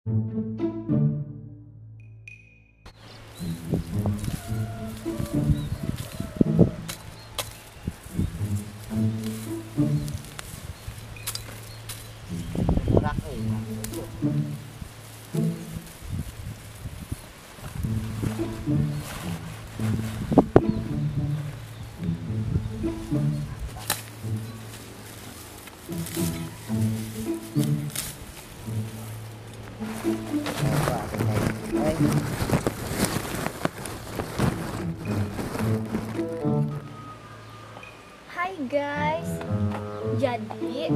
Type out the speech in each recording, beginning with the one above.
Hai guys, jadi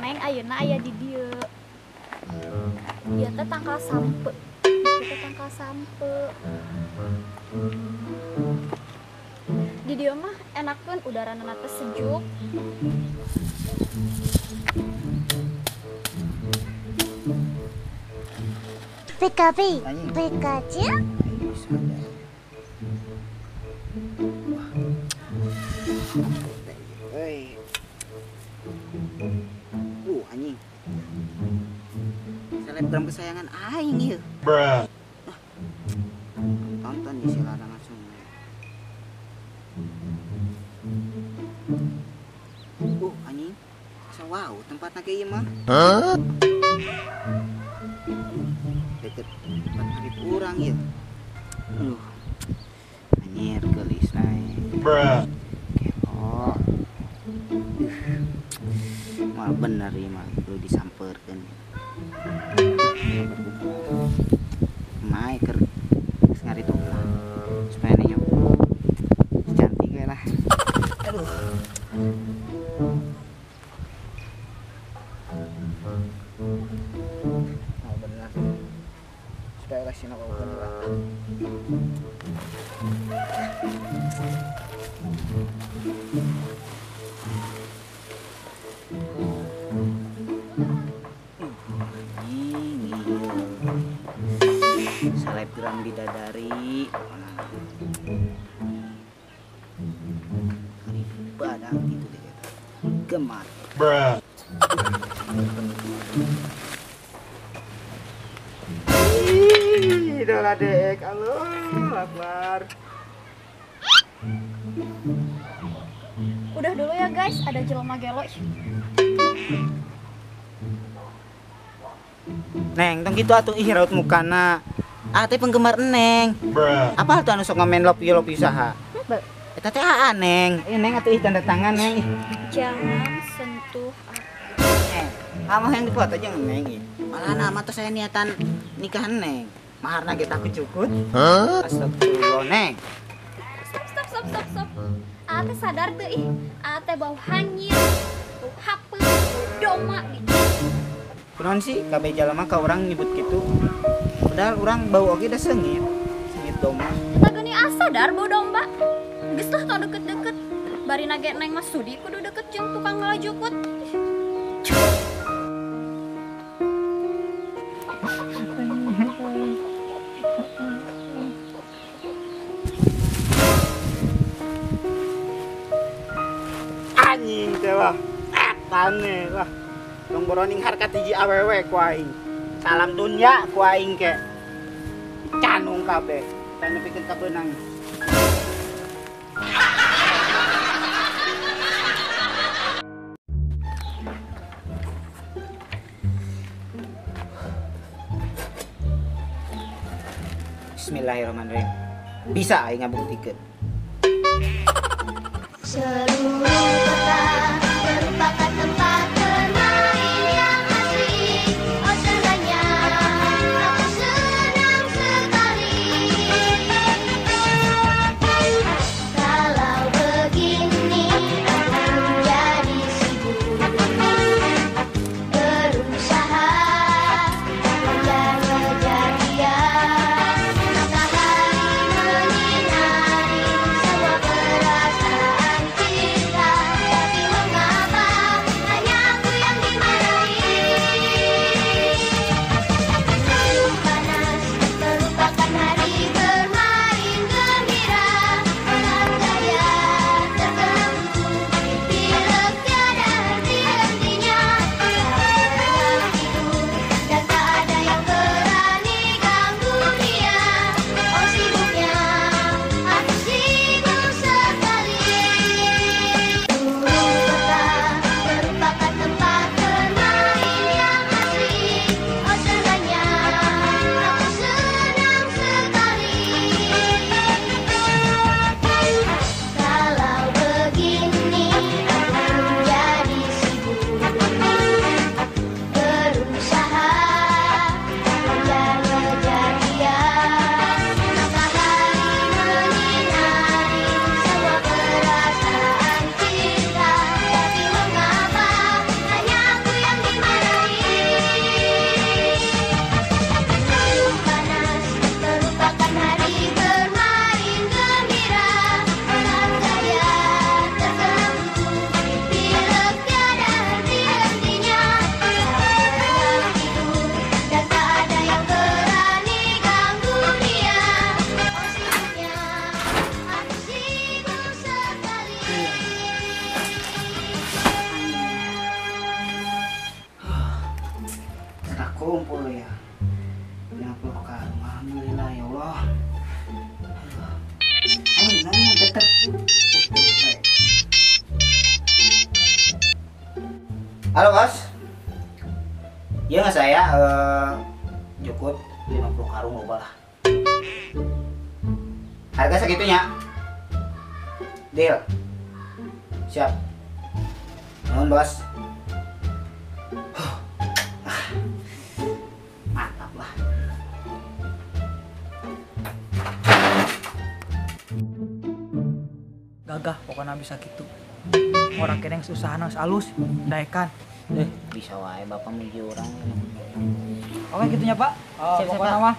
Neng ayeuna aya di dieu. Ieu teh tangkal sampe. Kita tangkal sampe. Di dieu mah enakeun udarana teh sejuk. Pikapi, Pikachu. Anjing. Selebgram kesayangan aing ieu. Tonton di silaran langsung. Anjing. Wow, tempatnya kayak ieu mah. Deket tempat hari kurang ya. Anjir gelis naik. Kepo. Mal bener ya mah perlu disamperkan. Mai ker ngari tuh lah. Supaya nih cantik kayak lah. Aduh. Bener. Supaya lah sini kau bener. Selebgram bidadari badang gitu deh gemar idola dek. Allah Akbar. Udah dulu ya guys, ada jelema gelo. Neng, tong gitu atuh ih raut mukana. Teh penggemar Neng. Apa tuh anu sok ngamen lopi saha? Eta teh Neng. Neng atuh ih tanda tangan Neng. Jangan sentuh aku. Kamu yang difoto aja Neng. Malah nama tuh saya niatan nikahan Neng. Maharna kita kecukut. Astagfirullah Neng. Stop. Ate sadar tuh ih, ate bau hanyir, bau hape, bau doma gitu. Kunaon sih kabeh jalema ka urang nyebut kitu. Padahal urang bau oge da sengit domba. Kita gini sadar bau domba. Geus tah tong deket-deket. Bari nage Neng Mas Sudi kudu deket jeung tukang ngalajukut. Anjing teh lah. Tane lah. Tong boroning harkat hiji awewe ku aing. Salam dunya ku aing ke. Canung kabeh. Tanu pikeun ka beunang. Bismillahirrahmanirrahim. Bisa aing ngabuktikeun. Seluruh kota merupakan tempat bermain yang asik. Oh senangnya, aku senang sekali. Kalau begini aku jadi sibuk berusaha mengejar dia. Matahari menyinari semua perasaan kita. 50 karung. Alhamdulillah ya Allah. Ayo, nanya better. Halo bos. Iya nggak saya jukut 50 karung loba lah. Harga segitunya. Deal. Siap. Nuhun bos. Mantap lah. Gagah pokoknya bisa gitu. Orang kena yang susah nang alus, daekan. Bisa wae bapak muji orang. Oke gitunya Pak. Siap, Pokoknya Pak. mah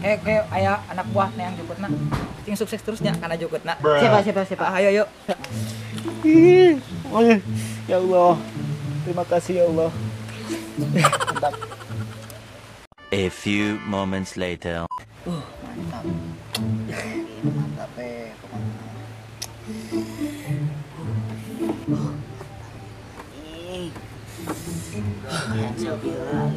kayak aya anak buah nih yang jukutna. Ting sukses terusnya karena jukutna. Siapa. Ayo yuk. Ya Allah. Terima kasih ya Allah. Mantap. A few moments later. Mantap. Ini mantap pokoknya. Cancel gila.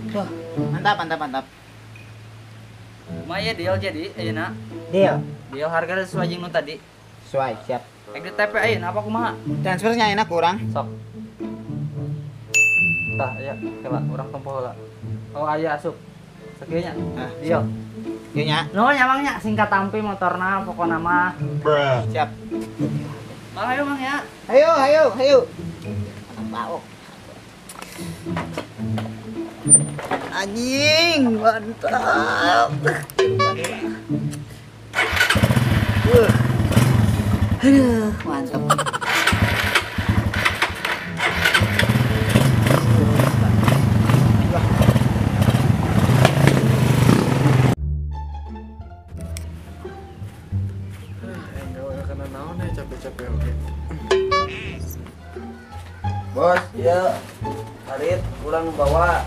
Tuh, mantap. Maya deal jadi ayeuna. Deal. Deal harga sesuai jeung nu tadi. Sesuai, siap. Ek di TP ayeuna apa kumaha? Transfernya enak kurang. Sok. Tah ya, coba urang tempo heula. Oh aya asup. Sakieu nya. Nah, Deal. Yuk nya. No nyamangnya singkat tampi motorna pokona mah. Siap. Mang ayo Mang ya. Ayo. Baok. Anjing, mantap. Aduh, mantap. Capek-capek oke. Bos, iya. Harit pulang bawa.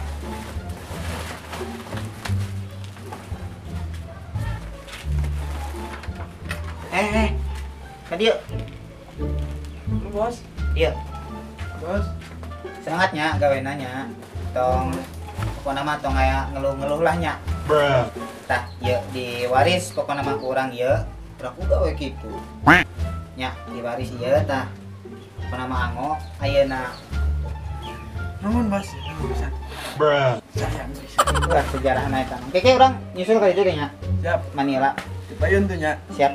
Tadi yuk. Lu bos. Iya. Bos. Semangatnya gawenanya. Tong pokoknya mah tong aya ngeluh-ngeluh lah nya. Tah, yuk diwaris pokoknya mah kurang yuk. Raku gawe kitu. Nya diwaris ieu tah. Pokona mah anggo ayeuna. Nuhun bos. Bisa. Sayang bisa. Wah, sejarah naik tanah. Keke urang nyusul ka ditu nya. Siap. Manila. Payun tuh nya. Siap.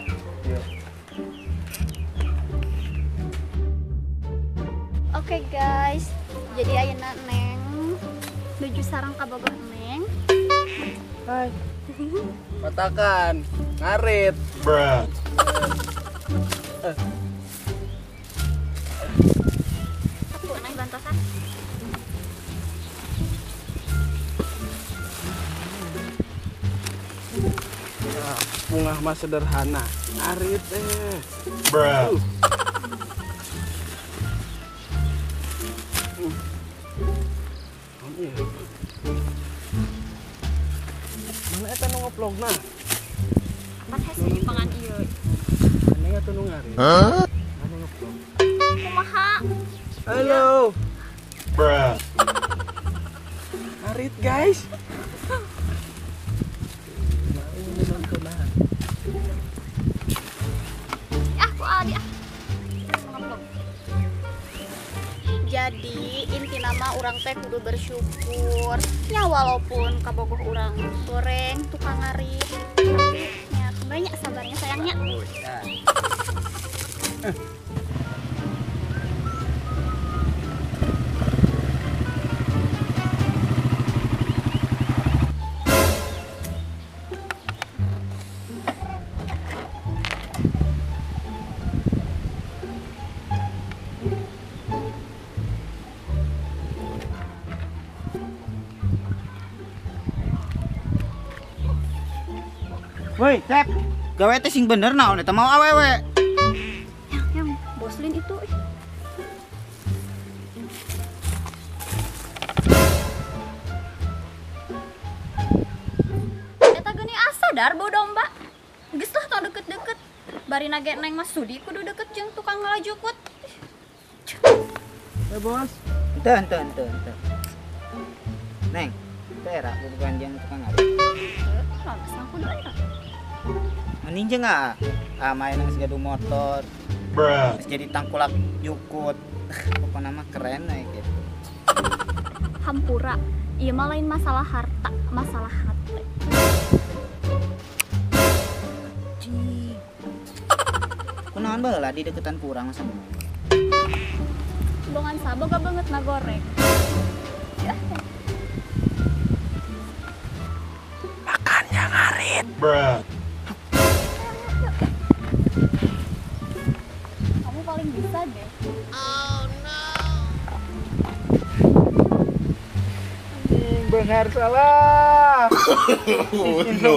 Oke guys, jadi ayeuna Neng menuju sarang ka Bogor Neng. Hai. Matakan, ngarit. Aku Neng bantosan. Nah, bunga mah sederhana. Ngarit Iya. Mana eta nu ngeplogna? Apa hese nyimpangan ieu? Mana eta nu ngarit? Anu ngeplog. Kumaha? Halo. Ngarit guys. Nah, ini nontonan. Ku adi ah. Ngeblok. Jadi inti nama orang teh kudu bersyukur ya walaupun kabogoh orang goreng tukang ngarit tapi ya banyak sabarnya sayangnya. Woi, Cep. Gawe teh sing bener naon eta mau awewe. Yang boslin itu eta geuning sadar bawa domba geus lah tong deket-deket bari nage neng Mas Sudi kudu deket jeung tukang ngalajukut. Ya bos. Ente. Neng, tera bukan jeung tukang ngarit. Lawas nang kudu eta. Mending jeung main nang segadu motor. Terus jadi tangkulak yukut. Pokoknya mah keren gitu. Hampura. Ieu mah lain masalah harta, masalah hati. Kunaon baheula di deketan kurang sama. Bongan saboga banget ngagoreng. Ya. Makannya ngarit. Kamu paling bisa deh. Benar salah. No.